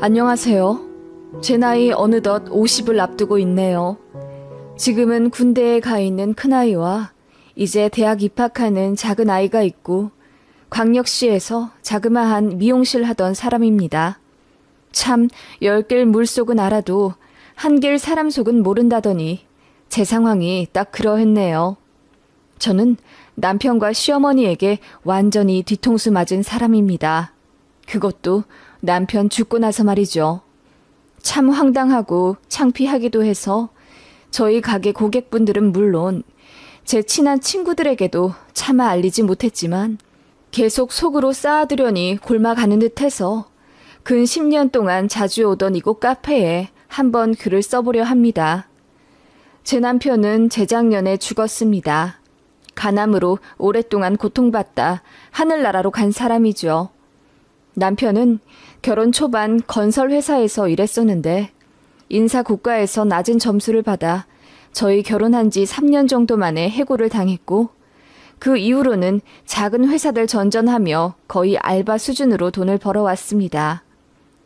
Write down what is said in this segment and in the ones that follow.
안녕하세요. 제 나이 어느덧 50을 앞두고 있네요. 지금은 군대에 가 있는 큰아이와 이제 대학 입학하는 작은 아이가 있고 광역시에서 자그마한 미용실 하던 사람입니다. 참 10길 물속은 알아도 한길 사람 속은 모른다더니 제 상황이 딱 그러했네요. 저는 남편과 시어머니에게 완전히 뒤통수 맞은 사람입니다. 그것도 남편 죽고 나서 말이죠. 참 황당하고 창피하기도 해서 저희 가게 고객분들은 물론 제 친한 친구들에게도 차마 알리지 못했지만 계속 속으로 쌓아두려니 골마가는 듯해서 근 10년 동안 자주 오던 이곳 카페에 한번 글을 써보려 합니다. 제 남편은 재작년에 죽었습니다. 간암으로 오랫동안 고통받다 하늘나라로 간 사람이죠. 남편은 결혼 초반 건설회사에서 일했었는데 인사고과에서 낮은 점수를 받아 저희 결혼한 지 3년 정도 만에 해고를 당했고 그 이후로는 작은 회사들 전전하며 거의 알바 수준으로 돈을 벌어왔습니다.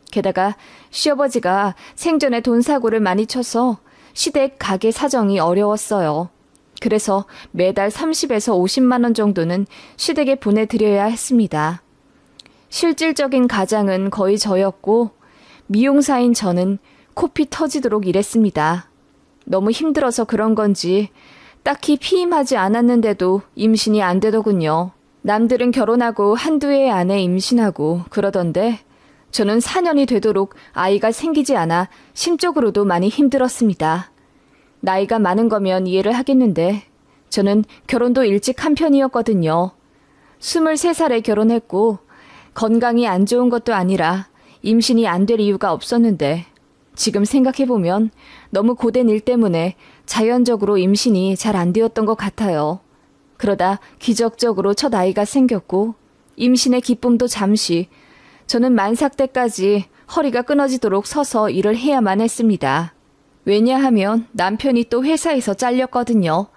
게다가 시아버지가 생전에 돈 사고를 많이 쳐서 시댁 가게 사정이 어려웠어요. 그래서 매달 30에서 50만 원 정도는 시댁에 보내드려야 했습니다. 실질적인 가장은 거의 저였고 미용사인 저는 코피 터지도록 일했습니다. 너무 힘들어서 그런 건지 딱히 피임하지 않았는데도 임신이 안 되더군요. 남들은 결혼하고 한두 해 안에 임신하고 그러던데 저는 4년이 되도록 아이가 생기지 않아 심적으로도 많이 힘들었습니다. 나이가 많은 거면 이해를 하겠는데 저는 결혼도 일찍 한 편이었거든요. 23살에 결혼했고 건강이 안 좋은 것도 아니라 임신이 안 될 이유가 없었는데 지금 생각해보면 너무 고된 일 때문에 자연적으로 임신이 잘 안 되었던 것 같아요. 그러다 기적적으로 첫 아이가 생겼고 임신의 기쁨도 잠시 저는 만삭 때까지 허리가 끊어지도록 서서 일을 해야만 했습니다. 왜냐하면 남편이 또 회사에서 잘렸거든요.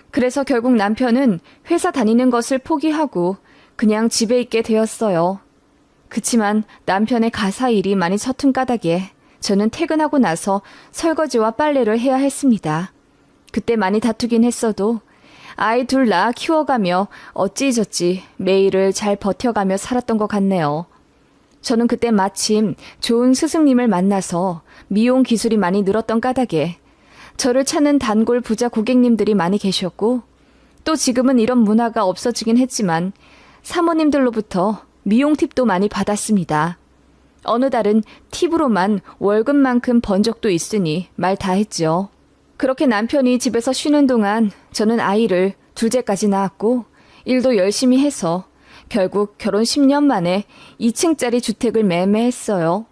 그래서 결국 남편은 회사 다니는 것을 포기하고 그냥 집에 있게 되었어요. 그치만 남편의 가사 일이 많이 서툰 까닭에 저는 퇴근하고 나서 설거지와 빨래를 해야 했습니다. 그때 많이 다투긴 했어도 아이 둘 낳아 키워가며 어찌저찌 매일을 잘 버텨가며 살았던 것 같네요. 저는 그때 마침 좋은 스승님을 만나서 미용 기술이 많이 늘었던 까닭에 저를 찾는 단골 부자 고객님들이 많이 계셨고 또 지금은 이런 문화가 없어지긴 했지만 사모님들로부터 미용 팁도 많이 받았습니다. 어느 달은 팁으로만 월급만큼 번 적도 있으니 말 다 했죠. 그렇게 남편이 집에서 쉬는 동안 저는 아이를 둘째까지 낳았고 일도 열심히 해서 결국 결혼 10년 만에 2층짜리 주택을 매매했어요.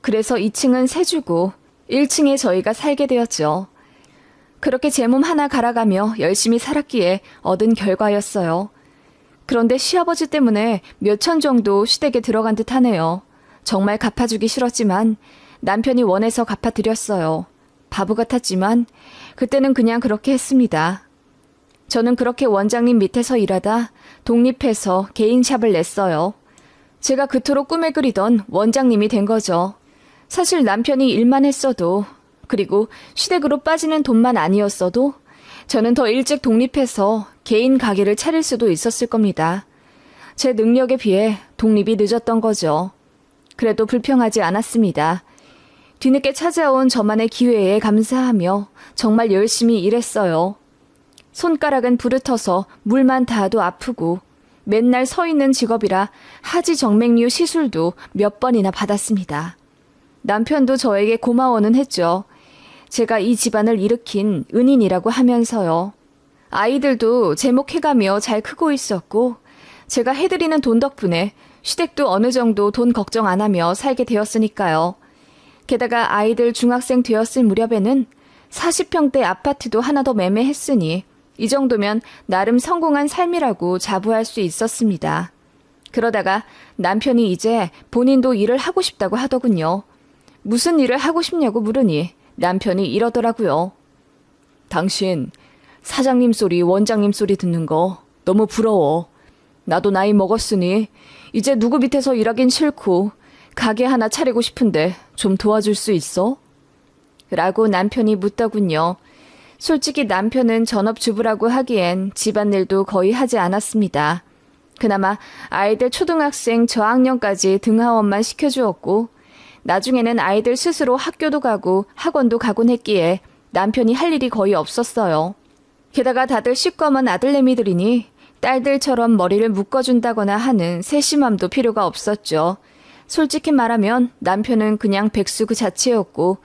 그래서 2층은 새 주고 1층에 저희가 살게 되었죠. 그렇게 제 몸 하나 갈아가며 열심히 살았기에 얻은 결과였어요. 그런데 시아버지 때문에 몇천 정도 시댁에 들어간 듯 하네요. 정말 갚아주기 싫었지만 남편이 원해서 갚아드렸어요. 바보 같았지만 그때는 그냥 그렇게 했습니다. 저는 그렇게 원장님 밑에서 일하다 독립해서 개인 샵을 냈어요. 제가 그토록 꿈에 그리던 원장님이 된 거죠. 사실 남편이 일만 했어도 그리고 시댁으로 빠지는 돈만 아니었어도 저는 더 일찍 독립해서 개인 가게를 차릴 수도 있었을 겁니다. 제 능력에 비해 독립이 늦었던 거죠. 그래도 불평하지 않았습니다. 뒤늦게 찾아온 저만의 기회에 감사하며 정말 열심히 일했어요. 손가락은 부르터서 물만 닿아도 아프고 맨날 서 있는 직업이라 하지정맥류 시술도 몇 번이나 받았습니다. 남편도 저에게 고마워는 했죠. 제가 이 집안을 일으킨 은인이라고 하면서요. 아이들도 제목해가며 잘 크고 있었고 제가 해드리는 돈 덕분에 시댁도 어느 정도 돈 걱정 안 하며 살게 되었으니까요. 게다가 아이들 중학생 되었을 무렵에는 40평대 아파트도 하나 더 매매했으니 이 정도면 나름 성공한 삶이라고 자부할 수 있었습니다. 그러다가 남편이 이제 본인도 일을 하고 싶다고 하더군요. 무슨 일을 하고 싶냐고 물으니 남편이 이러더라고요. 당신 사장님 소리, 원장님 소리 듣는 거 너무 부러워. 나도 나이 먹었으니 이제 누구 밑에서 일하긴 싫고 가게 하나 차리고 싶은데 좀 도와줄 수 있어? 라고 남편이 묻더군요. 솔직히 남편은 전업주부라고 하기엔 집안일도 거의 하지 않았습니다. 그나마 아이들 초등학생 저학년까지 등하원만 시켜주었고 나중에는 아이들 스스로 학교도 가고 학원도 가곤 했기에 남편이 할 일이 거의 없었어요. 게다가 다들 시꺼먼 아들내미들이니 딸들처럼 머리를 묶어준다거나 하는 세심함도 필요가 없었죠. 솔직히 말하면 남편은 그냥 백수 그 자체였고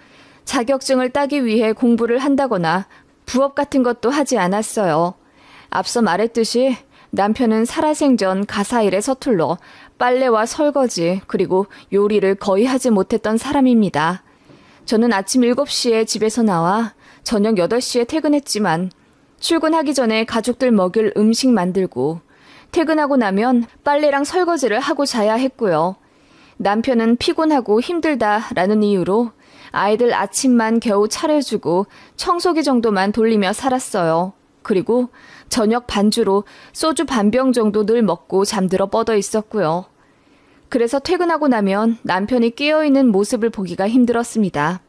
자격증을 따기 위해 공부를 한다거나 부업 같은 것도 하지 않았어요. 앞서 말했듯이 남편은 살아생전 가사일에 서툴러 빨래와 설거지 그리고 요리를 거의 하지 못했던 사람입니다. 저는 아침 7시에 집에서 나와 저녁 8시에 퇴근했지만 출근하기 전에 가족들 먹일 음식 만들고 퇴근하고 나면 빨래랑 설거지를 하고 자야 했고요. 남편은 피곤하고 힘들다라는 이유로 아이들 아침만 겨우 차려주고 청소기 정도만 돌리며 살았어요. 그리고 저녁 반주로 소주 반병 정도 늘 먹고 잠들어 뻗어 있었고요. 그래서 퇴근하고 나면 남편이 깨어있는 모습을 보기가 힘들었습니다.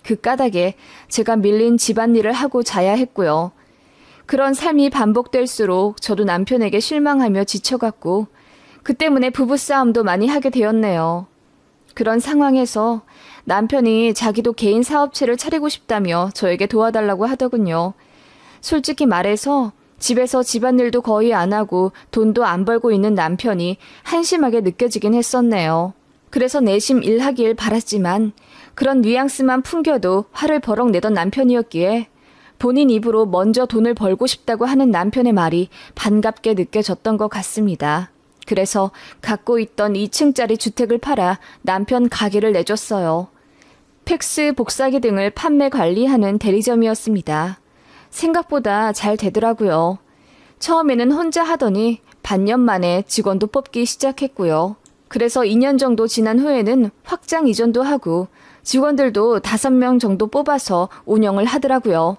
그 까닭에 제가 밀린 집안일을 하고 자야 했고요. 그런 삶이 반복될수록 저도 남편에게 실망하며 지쳐갔고 그 때문에 부부싸움도 많이 하게 되었네요. 그런 상황에서 남편이 자기도 개인 사업체를 차리고 싶다며 저에게 도와달라고 하더군요. 솔직히 말해서 집에서 집안일도 거의 안 하고 돈도 안 벌고 있는 남편이 한심하게 느껴지긴 했었네요. 그래서 내심 일하길 바랐지만 그런 뉘앙스만 풍겨도 화를 버럭 내던 남편이었기에 본인 입으로 먼저 돈을 벌고 싶다고 하는 남편의 말이 반갑게 느껴졌던 것 같습니다. 그래서 갖고 있던 2층짜리 주택을 팔아 남편 가게를 내줬어요. 팩스, 복사기 등을 판매 관리하는 대리점이었습니다. 생각보다 잘 되더라고요. 처음에는 혼자 하더니 반년 만에 직원도 뽑기 시작했고요. 그래서 2년 정도 지난 후에는 확장 이전도 하고 직원들도 5명 정도 뽑아서 운영을 하더라고요.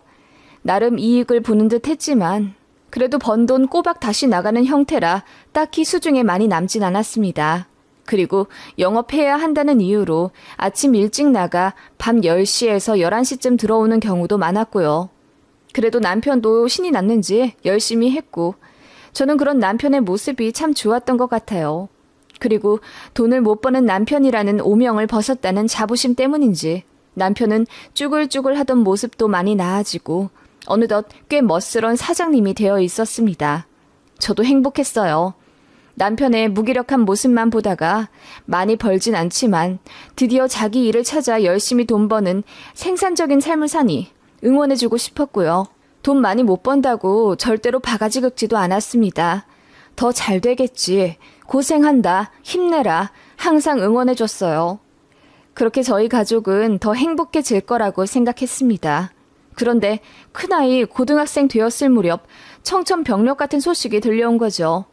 나름 이익을 보는 듯 했지만 그래도 번 돈 꼬박 다시 나가는 형태라 딱히 수중에 많이 남진 않았습니다. 그리고 영업해야 한다는 이유로 아침 일찍 나가 밤 10시에서 11시쯤 들어오는 경우도 많았고요. 그래도 남편도 신이 났는지 열심히 했고 저는 그런 남편의 모습이 참 좋았던 것 같아요. 그리고 돈을 못 버는 남편이라는 오명을 벗었다는 자부심 때문인지 남편은 쭈글쭈글 하던 모습도 많이 나아지고 어느덧 꽤 멋스런 사장님이 되어 있었습니다. 저도 행복했어요. 남편의 무기력한 모습만 보다가 많이 벌진 않지만 드디어 자기 일을 찾아 열심히 돈 버는 생산적인 삶을 사니 응원해주고 싶었고요. 돈 많이 못 번다고 절대로 바가지 긁지도 않았습니다. 더 잘 되겠지. 고생한다. 힘내라. 항상 응원해줬어요. 그렇게 저희 가족은 더 행복해질 거라고 생각했습니다. 그런데 큰아이 고등학생 되었을 무렵 청천벽력 같은 소식이 들려온 거죠.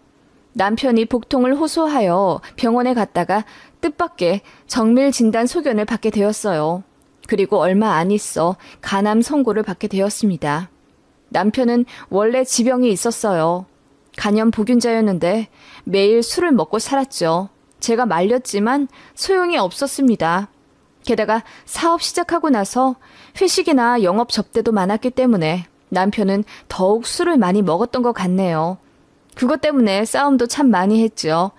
남편이 복통을 호소하여 병원에 갔다가 뜻밖의 정밀 진단 소견을 받게 되었어요. 그리고 얼마 안 있어 간암 선고를 받게 되었습니다. 남편은 원래 지병이 있었어요. 간염 보균자였는데 매일 술을 먹고 살았죠. 제가 말렸지만 소용이 없었습니다. 게다가 사업 시작하고 나서 회식이나 영업 접대도 많았기 때문에 남편은 더욱 술을 많이 먹었던 것 같네요. 그것 때문에 싸움도 참 많이 했죠.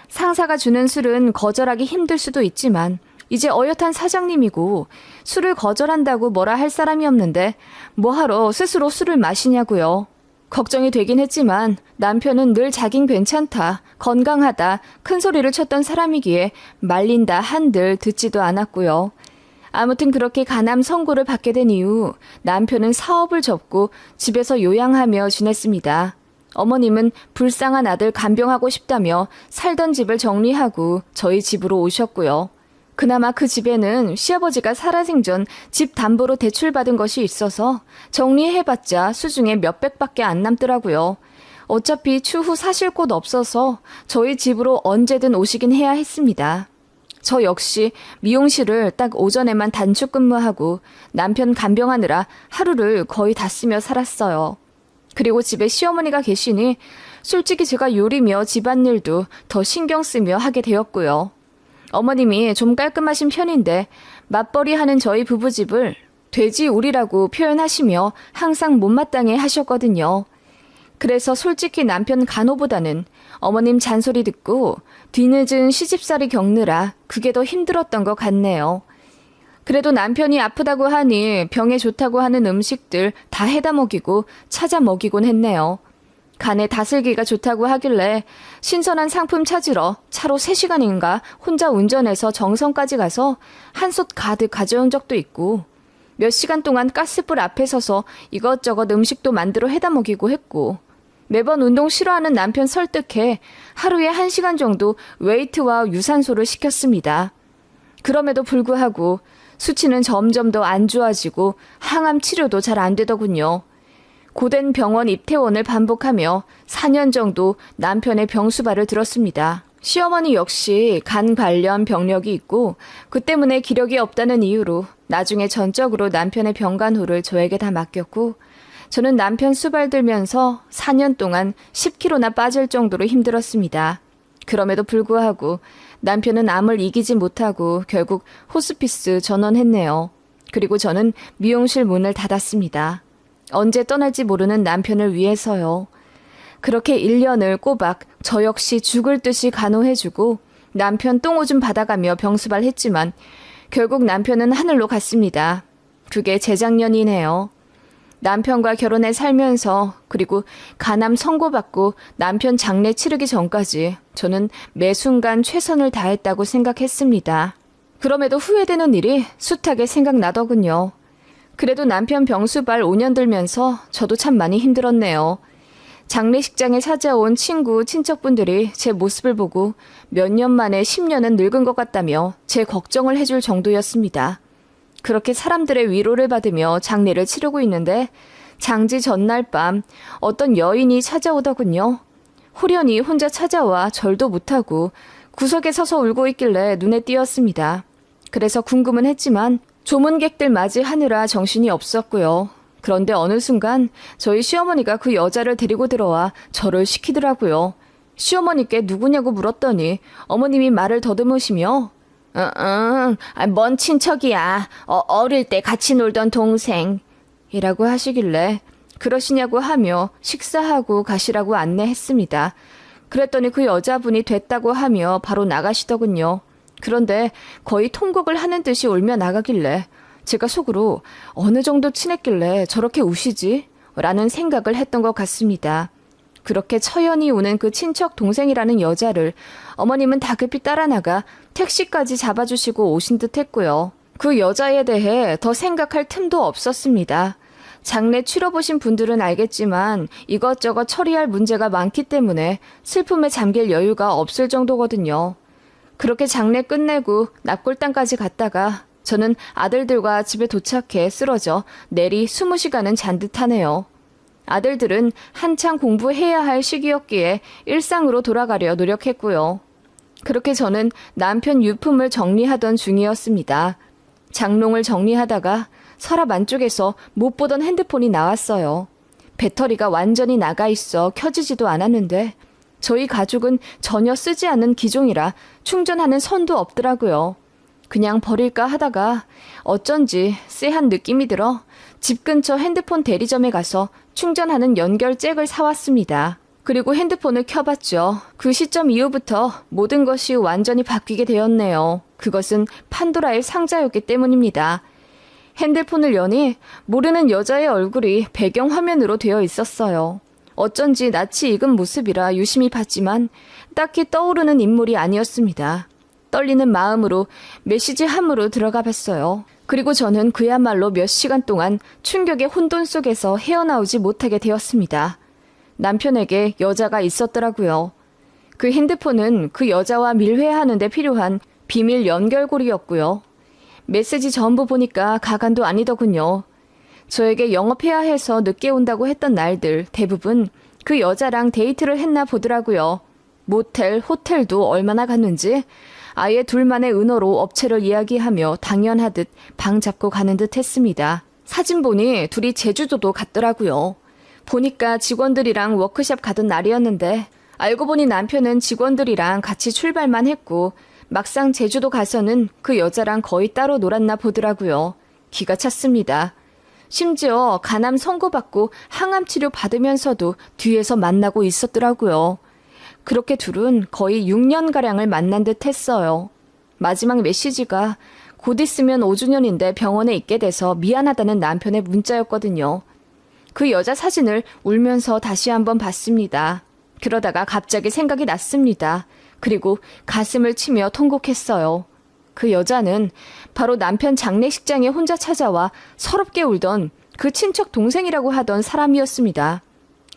상사가 주는 술은 거절하기 힘들 수도 있지만 이제 어엿한 사장님이고 술을 거절한다고 뭐라 할 사람이 없는데 뭐하러 스스로 술을 마시냐고요. 걱정이 되긴 했지만 남편은 늘 자긴 괜찮다, 건강하다, 큰 소리를 쳤던 사람이기에 말린다 한들 듣지도 않았고요. 아무튼 그렇게 간암 선고를 받게 된 이후 남편은 사업을 접고 집에서 요양하며 지냈습니다. 어머님은 불쌍한 아들 간병하고 싶다며 살던 집을 정리하고 저희 집으로 오셨고요. 그나마 그 집에는 시아버지가 살아생전 집 담보로 대출받은 것이 있어서 정리해봤자 수중에 몇백밖에 안 남더라고요. 어차피 추후 사실 곳 없어서 저희 집으로 언제든 오시긴 해야 했습니다. 저 역시 미용실을 딱 오전에만 단축 근무하고 남편 간병하느라 하루를 거의 다 쓰며 살았어요. 그리고 집에 시어머니가 계시니 솔직히 제가 요리며 집안일도 더 신경 쓰며 하게 되었고요. 어머님이 좀 깔끔하신 편인데 맞벌이 하는 저희 부부집을 돼지우리라고 표현하시며 항상 못마땅해 하셨거든요. 그래서 솔직히 남편 간호보다는 어머님 잔소리 듣고 뒤늦은 시집살이 겪느라 그게 더 힘들었던 것 같네요. 그래도 남편이 아프다고 하니 병에 좋다고 하는 음식들 다 해다 먹이고 찾아 먹이곤 했네요. 간에 다슬기가 좋다고 하길래 신선한 상품 찾으러 차로 3시간인가 혼자 운전해서 정선까지 가서 한솥 가득 가져온 적도 있고 몇 시간 동안 가스불 앞에 서서 이것저것 음식도 만들어 해다 먹이고 했고 매번 운동 싫어하는 남편 설득해 하루에 1시간 정도 웨이트와 유산소를 시켰습니다. 그럼에도 불구하고 수치는 점점 더 안 좋아지고 항암 치료도 잘 안 되더군요. 고된 병원 입퇴원을 반복하며 4년 정도 남편의 병수발을 들었습니다. 시어머니 역시 간 관련 병력이 있고 그 때문에 기력이 없다는 이유로 나중에 전적으로 남편의 병간호를 저에게 다 맡겼고 저는 남편 수발 들면서 4년 동안 10kg나 빠질 정도로 힘들었습니다. 그럼에도 불구하고 남편은 암을 이기지 못하고 결국 호스피스 전원했네요. 그리고 저는 미용실 문을 닫았습니다. 언제 떠날지 모르는 남편을 위해서요. 그렇게 1년을 꼬박 저 역시 죽을 듯이 간호해주고 남편 똥오줌 받아가며 병수발했지만 결국 남편은 하늘로 갔습니다. 그게 재작년이네요. 남편과 결혼해 살면서 그리고 간암 선고받고 남편 장례 치르기 전까지 저는 매 순간 최선을 다했다고 생각했습니다. 그럼에도 후회되는 일이 숱하게 생각나더군요. 그래도 남편 병수발 5년 들면서 저도 참 많이 힘들었네요. 장례식장에 찾아온 친구, 친척분들이 제 모습을 보고 몇 년 만에 10년은 늙은 것 같다며 제 걱정을 해줄 정도였습니다. 그렇게 사람들의 위로를 받으며 장례를 치르고 있는데 장지 전날 밤 어떤 여인이 찾아오더군요. 호련히 혼자 찾아와 절도 못하고 구석에 서서 울고 있길래 눈에 띄었습니다. 그래서 궁금은 했지만 조문객들 맞이하느라 정신이 없었고요. 그런데 어느 순간 저희 시어머니가 그 여자를 데리고 들어와 저를 시키더라고요. 시어머니께 누구냐고 물었더니 어머님이 말을 더듬으시며 먼 친척이야. 어릴 때 같이 놀던 동생. 이라고 하시길래 그러시냐고 하며 식사하고 가시라고 안내했습니다. 그랬더니 그 여자분이 됐다고 하며 바로 나가시더군요. 그런데 거의 통곡을 하는 듯이 울며 나가길래 제가 속으로 어느 정도 친했길래 저렇게 우시지? 라는 생각을 했던 것 같습니다. 그렇게 처연히 우는 그 친척 동생이라는 여자를 어머님은 다급히 따라 나가 택시까지 잡아주시고 오신 듯 했고요. 그 여자에 대해 더 생각할 틈도 없었습니다. 장례 치러보신 분들은 알겠지만 이것저것 처리할 문제가 많기 때문에 슬픔에 잠길 여유가 없을 정도거든요. 그렇게 장례 끝내고 납골당까지 갔다가 저는 아들들과 집에 도착해 쓰러져 내리 20시간은 잔 듯하네요. 아들들은 한창 공부해야 할 시기였기에 일상으로 돌아가려 노력했고요. 그렇게 저는 남편 유품을 정리하던 중이었습니다. 장롱을 정리하다가 서랍 안쪽에서 못 보던 핸드폰이 나왔어요. 배터리가 완전히 나가 있어 켜지지도 않았는데 저희 가족은 전혀 쓰지 않는 기종이라 충전하는 선도 없더라고요. 그냥 버릴까 하다가 어쩐지 쎄한 느낌이 들어 집 근처 핸드폰 대리점에 가서 충전하는 연결 잭을 사왔습니다. 그리고 핸드폰을 켜봤죠. 그 시점 이후부터 모든 것이 완전히 바뀌게 되었네요. 그것은 판도라의 상자였기 때문입니다. 핸드폰을 여니 모르는 여자의 얼굴이 배경화면으로 되어 있었어요. 어쩐지 낯이 익은 모습이라 유심히 봤지만 딱히 떠오르는 인물이 아니었습니다. 떨리는 마음으로 메시지 함으로 들어가 봤어요. 그리고 저는 그야말로 몇 시간 동안 충격의 혼돈 속에서 헤어나오지 못하게 되었습니다. 남편에게 여자가 있었더라고요. 그 핸드폰은 그 여자와 밀회하는 데 필요한 비밀 연결고리였고요. 메시지 전부 보니까 가관도 아니더군요. 저에게 영업해야 해서 늦게 온다고 했던 날들 대부분 그 여자랑 데이트를 했나 보더라고요. 모텔, 호텔도 얼마나 갔는지 아예 둘만의 은어로 업체를 이야기하며 당연하듯 방 잡고 가는 듯 했습니다. 사진 보니 둘이 제주도도 갔더라고요. 보니까 직원들이랑 워크숍 가던 날이었는데 알고 보니 남편은 직원들이랑 같이 출발만 했고 막상 제주도 가서는 그 여자랑 거의 따로 놀았나 보더라고요. 기가 찼습니다. 심지어 간암 선고받고 항암 치료 받으면서도 뒤에서 만나고 있었더라고요. 그렇게 둘은 거의 6년가량을 만난 듯 했어요. 마지막 메시지가 곧 있으면 5주년인데 병원에 있게 돼서 미안하다는 남편의 문자였거든요. 그 여자 사진을 울면서 다시 한번 봤습니다. 그러다가 갑자기 생각이 났습니다. 그리고 가슴을 치며 통곡했어요. 그 여자는 바로 남편 장례식장에 혼자 찾아와 서럽게 울던 그 친척 동생이라고 하던 사람이었습니다.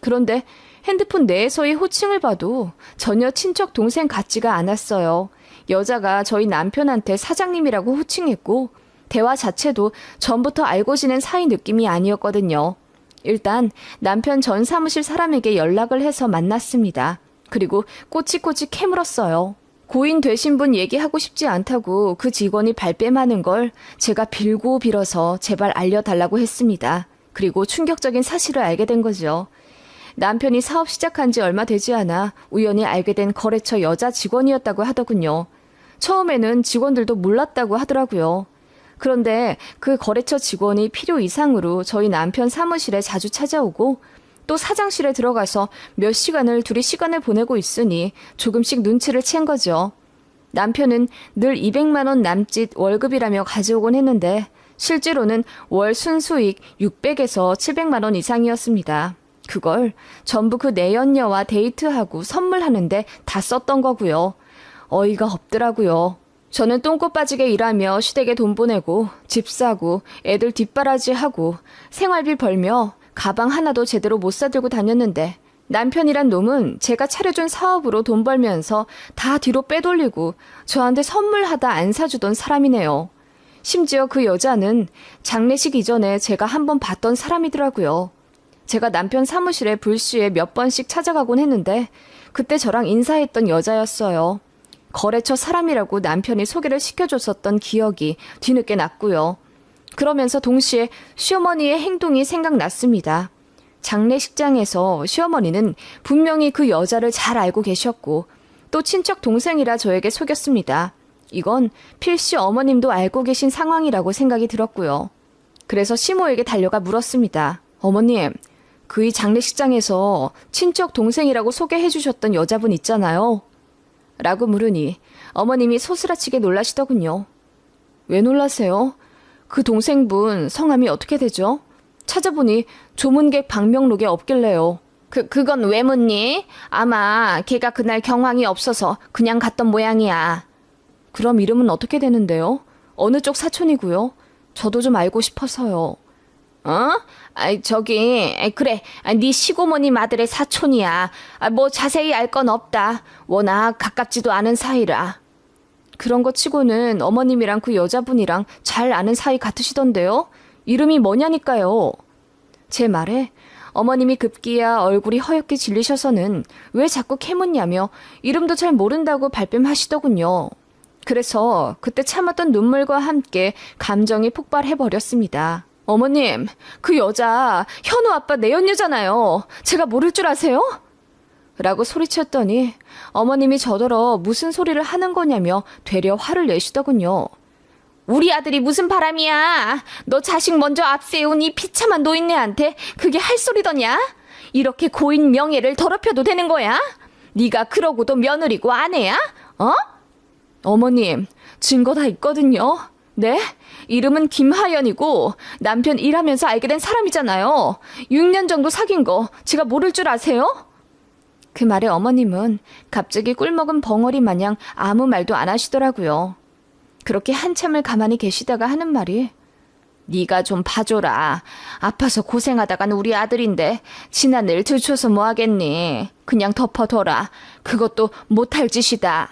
그런데 핸드폰 내에서의 호칭을 봐도 전혀 친척 동생 같지가 않았어요. 여자가 저희 남편한테 사장님이라고 호칭했고 대화 자체도 전부터 알고 지낸 사이 느낌이 아니었거든요. 일단 남편 전 사무실 사람에게 연락을 해서 만났습니다. 그리고 꼬치꼬치 캐물었어요. 고인 되신 분 얘기하고 싶지 않다고 그 직원이 발뺌하는 걸 제가 빌고 빌어서 제발 알려달라고 했습니다. 그리고 충격적인 사실을 알게 된 거죠. 남편이 사업 시작한 지 얼마 되지 않아 우연히 알게 된 거래처 여자 직원이었다고 하더군요. 처음에는 직원들도 몰랐다고 하더라고요. 그런데 그 거래처 직원이 필요 이상으로 저희 남편 사무실에 자주 찾아오고 또 사장실에 들어가서 몇 시간을 둘이 시간을 보내고 있으니 조금씩 눈치를 챈 거죠. 남편은 늘 200만 원 남짓 월급이라며 가져오곤 했는데 실제로는 월 순수익 600에서 700만 원 이상이었습니다. 그걸 전부 그 내연녀와 데이트하고 선물하는데 다 썼던 거고요. 어이가 없더라고요. 저는 똥꼬 빠지게 일하며 시댁에 돈 보내고 집 사고 애들 뒷바라지하고 생활비 벌며 가방 하나도 제대로 못 사들고 다녔는데 남편이란 놈은 제가 차려준 사업으로 돈 벌면서 다 뒤로 빼돌리고 저한테 선물하다 안 사주던 사람이네요. 심지어 그 여자는 장례식 이전에 제가 한번 봤던 사람이더라고요. 제가 남편 사무실에 불시에 몇 번씩 찾아가곤 했는데 그때 저랑 인사했던 여자였어요. 거래처 사람이라고 남편이 소개를 시켜줬었던 기억이 뒤늦게 났고요. 그러면서 동시에 시어머니의 행동이 생각났습니다. 장례식장에서 시어머니는 분명히 그 여자를 잘 알고 계셨고 또 친척 동생이라 저에게 속였습니다. 이건 필시 어머님도 알고 계신 상황이라고 생각이 들었고요. 그래서 시모에게 달려가 물었습니다. 어머님, 그이 장례식장에서 친척 동생이라고 소개해 주셨던 여자분 있잖아요. 라고 물으니 어머님이 소스라치게 놀라시더군요. 왜 놀라세요? 그 동생분 성함이 어떻게 되죠? 찾아보니 조문객 방명록에 없길래요. 그건 왜 묻니? 아마 걔가 그날 경황이 없어서 그냥 갔던 모양이야. 그럼 이름은 어떻게 되는데요? 어느 쪽 사촌이고요? 저도 좀 알고 싶어서요. 어? 그래. 네 시고모님 아들의 사촌이야. 뭐 자세히 알 건 없다. 워낙 가깝지도 않은 사이라. 그런 거 치고는 어머님이랑 그 여자분이랑 잘 아는 사이 같으시던데요? 이름이 뭐냐니까요. 제 말에 어머님이 급기야 얼굴이 허옇게 질리셔서는 왜 자꾸 캐묻냐며 이름도 잘 모른다고 발뺌하시더군요. 그래서 그때 참았던 눈물과 함께 감정이 폭발해버렸습니다. 어머님, 그 여자 현우 아빠 내연녀잖아요. 제가 모를 줄 아세요? 라고 소리쳤더니 어머님이 저더러 무슨 소리를 하는 거냐며 되려 화를 내시더군요. 우리 아들이 무슨 바람이야. 너 자식 먼저 앞세운 이 비참한 노인네한테 그게 할 소리더냐? 이렇게 고인 명예를 더럽혀도 되는 거야? 네가 그러고도 며느리고 아내야? 어? 어머님, 증거 다 있거든요. 네? 이름은 김하연이고 남편 일하면서 알게 된 사람이잖아요. 6년 정도 사귄 거 제가 모를 줄 아세요? 그 말에 어머님은 갑자기 꿀먹은 벙어리 마냥 아무 말도 안 하시더라고요. 그렇게 한참을 가만히 계시다가 하는 말이 네가 좀 봐줘라. 아파서 고생하다간 우리 아들인데 지난 일 들춰서 뭐하겠니. 그냥 덮어둬라. 그것도 못할 짓이다.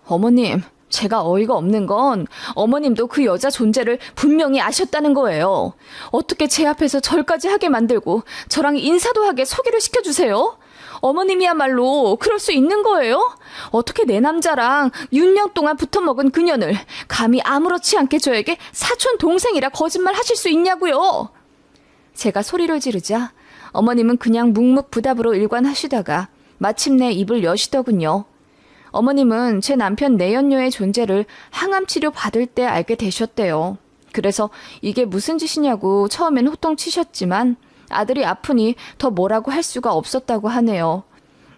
어머님, 제가 어이가 없는 건 어머님도 그 여자 존재를 분명히 아셨다는 거예요. 어떻게 제 앞에서 절까지 하게 만들고 저랑 인사도 하게 소개를 시켜주세요? 어머님이야말로 그럴 수 있는 거예요? 어떻게 내 남자랑 6년 동안 붙어먹은 그년을 감히 아무렇지 않게 저에게 사촌 동생이라 거짓말 하실 수 있냐고요? 제가 소리를 지르자 어머님은 그냥 묵묵부답으로 일관하시다가 마침내 입을 여시더군요. 어머님은 제 남편 내연녀의 존재를 항암 치료 받을 때 알게 되셨대요. 그래서 이게 무슨 짓이냐고 처음엔 호통치셨지만 아들이 아프니 더 뭐라고 할 수가 없었다고 하네요.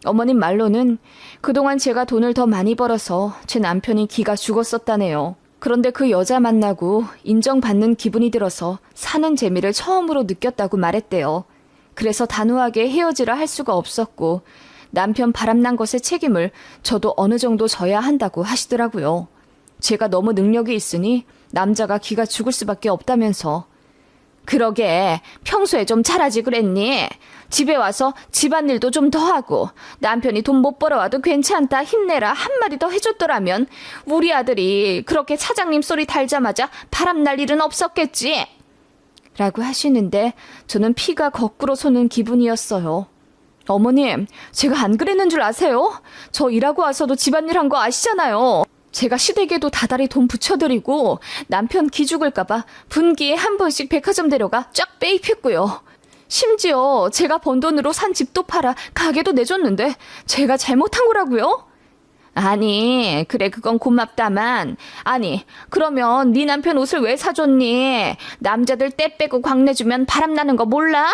어머님 말로는 그동안 제가 돈을 더 많이 벌어서 제 남편이 기가 죽었었다네요. 그런데 그 여자 만나고 인정받는 기분이 들어서 사는 재미를 처음으로 느꼈다고 말했대요. 그래서 단호하게 헤어지라 할 수가 없었고 남편 바람난 것의 책임을 저도 어느 정도 져야 한다고 하시더라고요. 제가 너무 능력이 있으니 남자가 기가 죽을 수밖에 없다면서. 그러게 평소에 좀 잘하지 그랬니? 집에 와서 집안일도 좀 더 하고 남편이 돈 못 벌어와도 괜찮다 힘내라 한마디 더 해줬더라면 우리 아들이 그렇게 차장님 소리 달자마자 바람날 일은 없었겠지. 라고 하시는데 저는 피가 거꾸로 솟는 기분이었어요. 어머님, 제가 안 그랬는 줄 아세요? 저 일하고 와서도 집안일 한 거 아시잖아요. 제가 시댁에도 다달이 돈 붙여드리고 남편 기죽을까봐 분기에 한 번씩 백화점 데려가 쫙 빼입혔고요. 심지어 제가 번 돈으로 산 집도 팔아 가게도 내줬는데 제가 잘못한 거라고요? 아니, 그래 그건 고맙다만 아니 그러면 네 남편 옷을 왜 사줬니? 남자들 때 빼고 광내주면 바람나는 거 몰라?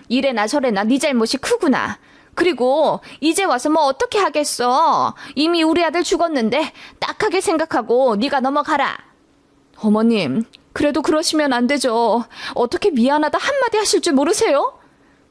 이래나 저래나 네 잘못이 크구나. 그리고 이제 와서 뭐 어떻게 하겠어? 이미 우리 아들 죽었는데 딱하게 생각하고 네가 넘어가라. 어머님, 그래도 그러시면 안 되죠. 어떻게 미안하다 한마디 하실 줄 모르세요?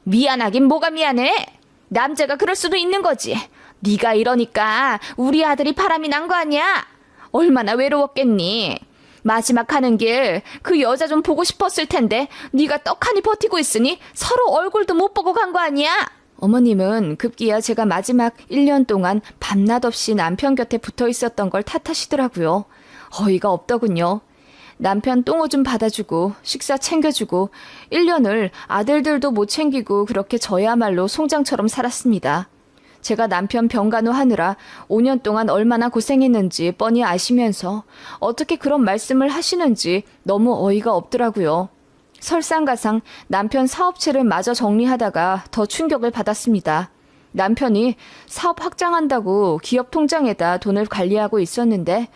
미안하긴 뭐가 미안해? 남자가 그럴 수도 있는 거지. 네가 이러니까 우리 아들이 바람이 난 거 아니야? 얼마나 외로웠겠니? 마지막 가는 길 그 여자 좀 보고 싶었을 텐데 네가 떡하니 버티고 있으니 서로 얼굴도 못 보고 간 거 아니야? 어머님은 급기야 제가 마지막 1년 동안 밤낮 없이 남편 곁에 붙어 있었던 걸 탓하시더라고요. 어이가 없더군요. 남편 똥오줌 받아주고 식사 챙겨주고 1년을 아들들도 못 챙기고 그렇게 저야말로 송장처럼 살았습니다. 제가 남편 병간호 하느라 5년 동안 얼마나 고생했는지 뻔히 아시면서 어떻게 그런 말씀을 하시는지 너무 어이가 없더라고요. 설상가상 남편 사업체를 마저 정리하다가 더 충격을 받았습니다. 남편이 사업 확장한다고 기업 통장에다 돈을 관리하고 있었는데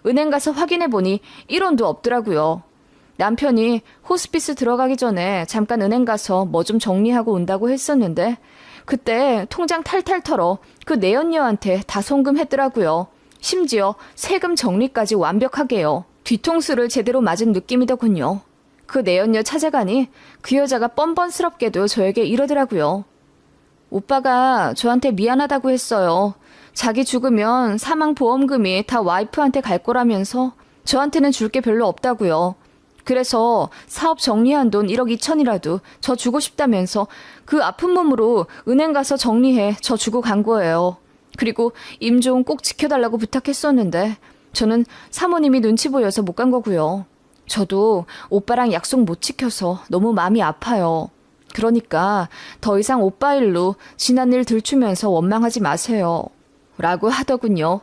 은행 가서 확인해보니 1원도 없더라고요. 남편이 호스피스 들어가기 전에 잠깐 은행 가서 뭐 좀 정리하고 온다고 했었는데 그때 통장 탈탈 털어 그 내연녀한테 다 송금했더라고요. 심지어 세금 정리까지 완벽하게요. 뒤통수를 제대로 맞은 느낌이더군요. 그 내연녀 찾아가니 그 여자가 뻔뻔스럽게도 저에게 이러더라고요. 오빠가 저한테 미안하다고 했어요. 자기 죽으면 사망보험금이 다 와이프한테 갈 거라면서 저한테는 줄 게 별로 없다고요. 그래서 사업 정리한 돈 1억 2천이라도 저 주고 싶다면서 그 아픈 몸으로 은행 가서 정리해 저 주고 간 거예요. 그리고 임종 꼭 지켜달라고 부탁했었는데 저는 사모님이 눈치 보여서 못 간 거고요. 저도 오빠랑 약속 못 지켜서 너무 마음이 아파요. 그러니까 더 이상 오빠 일로 지난 일 들추면서 원망하지 마세요. 라고 하더군요.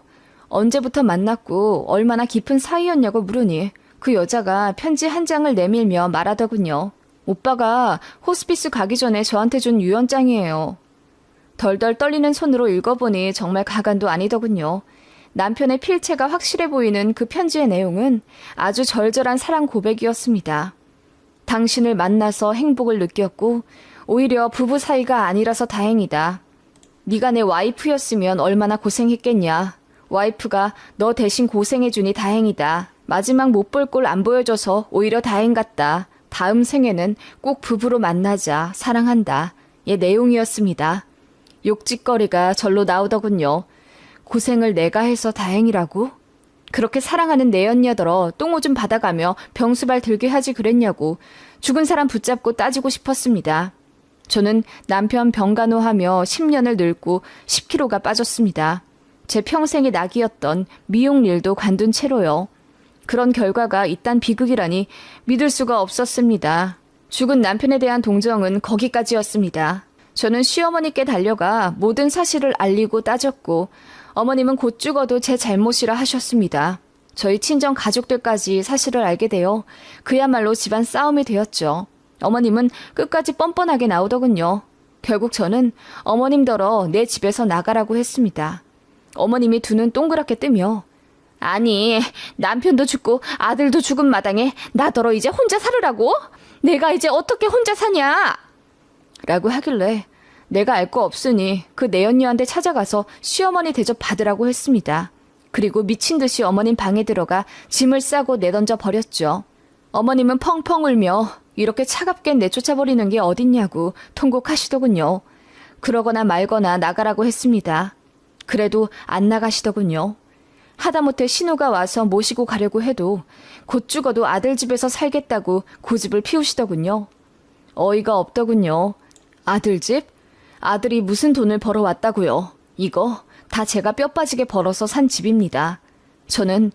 언제부터 만났고 얼마나 깊은 사이였냐고 물으니 그 여자가 편지 한 장을 내밀며 말하더군요. 오빠가 호스피스 가기 전에 저한테 준 유언장이에요. 덜덜 떨리는 손으로 읽어보니 정말 가관도 아니더군요. 남편의 필체가 확실해 보이는 그 편지의 내용은 아주 절절한 사랑 고백이었습니다. 당신을 만나서 행복을 느꼈고 오히려 부부 사이가 아니라서 다행이다. 네가 내 와이프였으면 얼마나 고생했겠냐. 와이프가 너 대신 고생해주니 다행이다. 마지막 못 볼 꼴 안 보여줘서 오히려 다행 같다. 다음 생에는 꼭 부부로 만나자. 사랑한다. 의 내용이었습니다. 욕짓거리가 절로 나오더군요. 고생을 내가 해서 다행이라고? 그렇게 사랑하는 내연녀더러 똥오줌 받아가며 병수발 들게 하지 그랬냐고 죽은 사람 붙잡고 따지고 싶었습니다. 저는 남편 병간호하며 10년을 늙고 10kg가 빠졌습니다. 제 평생의 낙이었던 미용 일도 관둔 채로요. 그런 결과가 이딴 비극이라니 믿을 수가 없었습니다. 죽은 남편에 대한 동정은 거기까지였습니다. 저는 시어머니께 달려가 모든 사실을 알리고 따졌고 어머님은 곧 죽어도 제 잘못이라 하셨습니다. 저희 친정 가족들까지 사실을 알게 되어 그야말로 집안 싸움이 되었죠. 어머님은 끝까지 뻔뻔하게 나오더군요. 결국 저는 어머님더러 내 집에서 나가라고 했습니다. 어머님이 두 눈 동그랗게 뜨며 아니, 남편도 죽고 아들도 죽은 마당에 나더러 이제 혼자 살으라고? 내가 이제 어떻게 혼자 사냐? 라고 하길래 내가 알 거 없으니 그 내연녀한테 찾아가서 시어머니 대접 받으라고 했습니다. 그리고 미친 듯이 어머님 방에 들어가 짐을 싸고 내던져 버렸죠. 어머님은 펑펑 울며 이렇게 차갑게 내쫓아버리는 게 어딨냐고 통곡하시더군요. 그러거나 말거나 나가라고 했습니다. 그래도 안 나가시더군요. 하다못해 신우가 와서 모시고 가려고 해도 곧 죽어도 아들 집에서 살겠다고 고집을 피우시더군요. 어이가 없더군요. 아들 집? 아들이 무슨 돈을 벌어왔다고요. 이거 다 제가 뼈 빠지게 벌어서 산 집입니다. 저는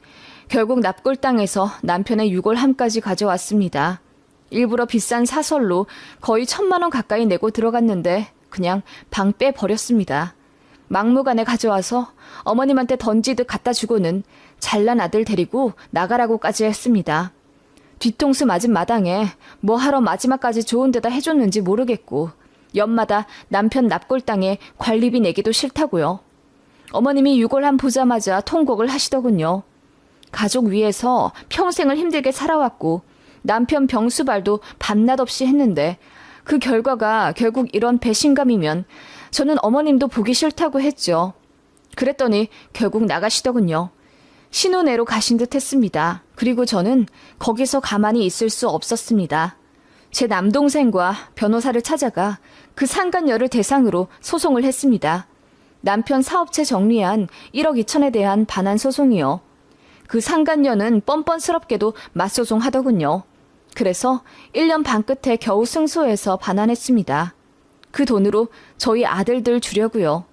결국 납골 땅에서 남편의 유골함까지 가져왔습니다. 일부러 비싼 사설로 거의 1,000만 원 가까이 내고 들어갔는데 그냥 방 빼버렸습니다. 막무가내 가져와서 어머님한테 던지듯 갖다 주고는 잘난 아들 데리고 나가라고까지 했습니다. 뒤통수 맞은 마당에 뭐 하러 마지막까지 좋은 데다 해줬는지 모르겠고 연마다 남편 납골 땅에 관리비 내기도 싫다고요. 어머님이 유골함 보자마자 통곡을 하시더군요. 가족 위해서 평생을 힘들게 살아왔고 남편 병수발도 밤낮 없이 했는데 그 결과가 결국 이런 배신감이면 저는 어머님도 보기 싫다고 했죠. 그랬더니 결국 나가시더군요. 신혼애로 가신 듯 했습니다. 그리고 저는 거기서 가만히 있을 수 없었습니다. 제 남동생과 변호사를 찾아가 그 상간녀를 대상으로 소송을 했습니다. 남편 사업체 정리한 1억 2천에 대한 반환 소송이요. 그 상간녀는 뻔뻔스럽게도 맞소송 하더군요. 그래서 1년 반 끝에 겨우 승소해서 반환했습니다. 그 돈으로 저희 아들들 주려고요.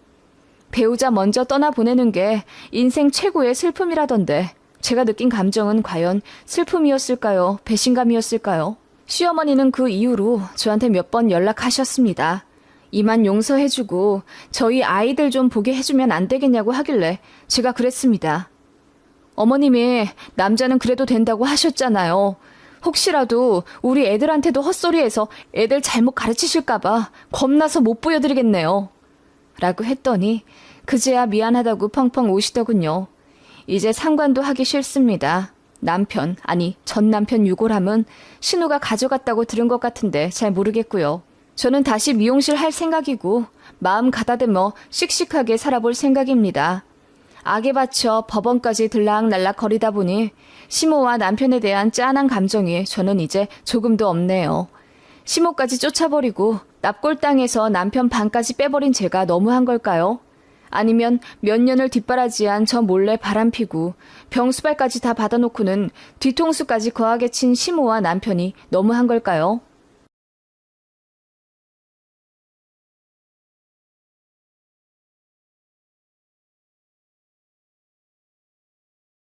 배우자 먼저 떠나보내는 게 인생 최고의 슬픔이라던데 제가 느낀 감정은 과연 슬픔이었을까요? 배신감이었을까요? 시어머니는 그 이후로 저한테 몇 번 연락하셨습니다. 이만 용서해주고 저희 아이들 좀 보게 해주면 안 되겠냐고 하길래 제가 그랬습니다. 어머님이 남자는 그래도 된다고 하셨잖아요. 혹시라도 우리 애들한테도 헛소리해서 애들 잘못 가르치실까봐 겁나서 못 보여드리겠네요. 라고 했더니 그제야 미안하다고 펑펑 우시더군요. 이제 상관도 하기 싫습니다. 남편, 아니 전 남편 유골함은 신우가 가져갔다고 들은 것 같은데 잘 모르겠고요. 저는 다시 미용실 할 생각이고 마음 가다듬어 씩씩하게 살아볼 생각입니다. 악에 받쳐 법원까지 들락날락 거리다 보니 시모와 남편에 대한 짠한 감정이 저는 이제 조금도 없네요. 시모까지 쫓아버리고 납골 땅에서 남편 반까지 빼버린 제가 너무한 걸까요? 아니면 몇 년을 뒷바라지한 저 몰래 바람피고 병수발까지 다 받아놓고는 뒤통수까지 거하게 친 시모와 남편이 너무한 걸까요?